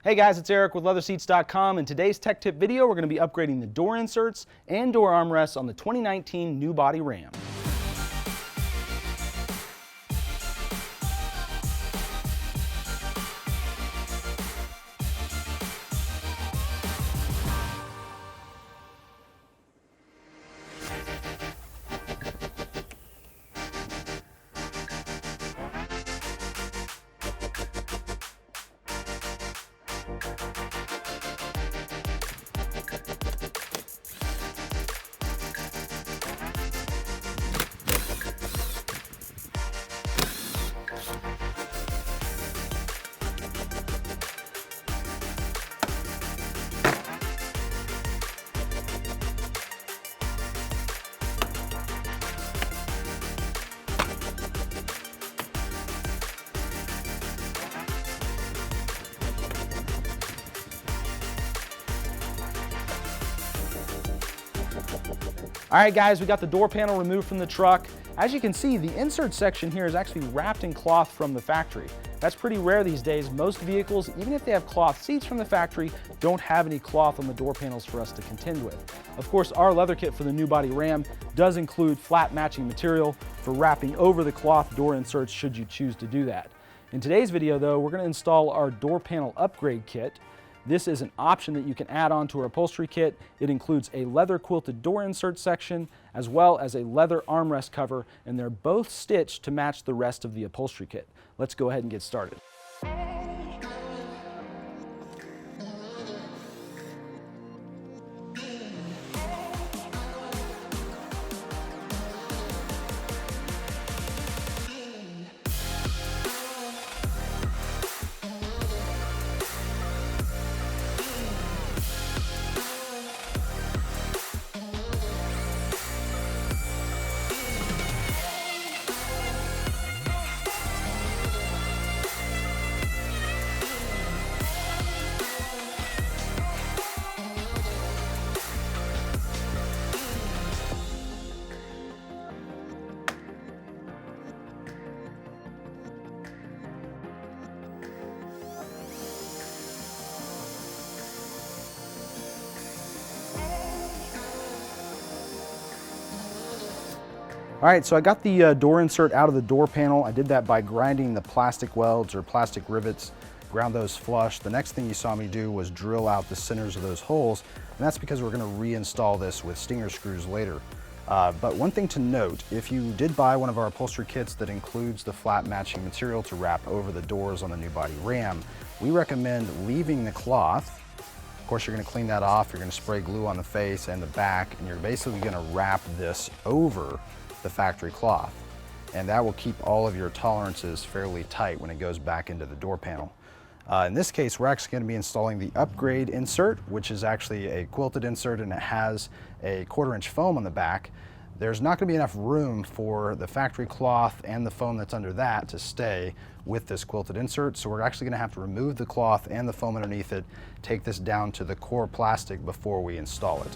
Hey guys, it's Eric with LeatherSeats.com. In today's tech tip video, we're going to be upgrading the door inserts and door armrests on the 2019 new body Ram. All right guys, we got the door panel removed from the truck. As you can see, the insert section here is actually wrapped in cloth from the factory. That's pretty rare these days. Most vehicles, even if they have cloth seats from the factory, don't have any cloth on the door panels for us to contend with. Of course, our leather kit for the new body Ram does include flat matching material for wrapping over the cloth door inserts should you choose to do that. In today's video though, we're going to install our door panel upgrade kit. This is an option that you can add on to our upholstery kit. It includes a leather quilted door insert section as well as a leather armrest cover, and they're both stitched to match the rest of the upholstery kit. Let's go ahead and get started. All right, so I got the door insert out of the door panel. I did that by grinding the plastic welds or plastic rivets, ground those flush. The next thing you saw me do was drill out the centers of those holes, and that's because we're gonna reinstall this with stinger screws later. But one thing to note, if you did buy one of our upholstery kits that includes the flat matching material to wrap over the doors on the new body Ram, we recommend leaving the cloth. Of course, you're gonna clean that off, you're gonna spray glue on the face and the back, and you're basically gonna wrap this over the factory cloth, and that will keep all of your tolerances fairly tight when it goes back into the door panel. In this case, we're actually going to be installing the upgrade insert, which is actually a quilted insert, and it has a 1/4 inch foam on the back. There's not going to be enough room for the factory cloth and the foam that's under that to stay with this quilted insert, so we're actually going to have to remove the cloth and the foam underneath it, take this down to the core plastic before we install it.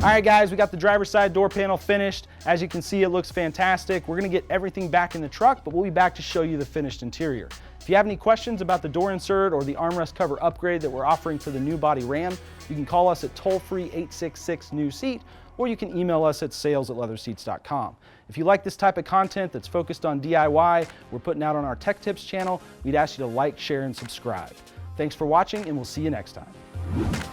All right guys, we got the driver's side door panel finished. As you can see, it looks fantastic. We're gonna get everything back in the truck, but we'll be back to show you the finished interior. If If you have any questions about the door insert or the armrest cover upgrade that we're offering for the new body Ram, you can call us at toll-free 866-NEW-SEAT, or you can email us at sales@LeatherSeats.com. If you like this type of content that's focused on DIY we're putting out on our Tech Tips channel, we'd ask you to like, share, and subscribe. Thanks for watching, and we'll see you next time.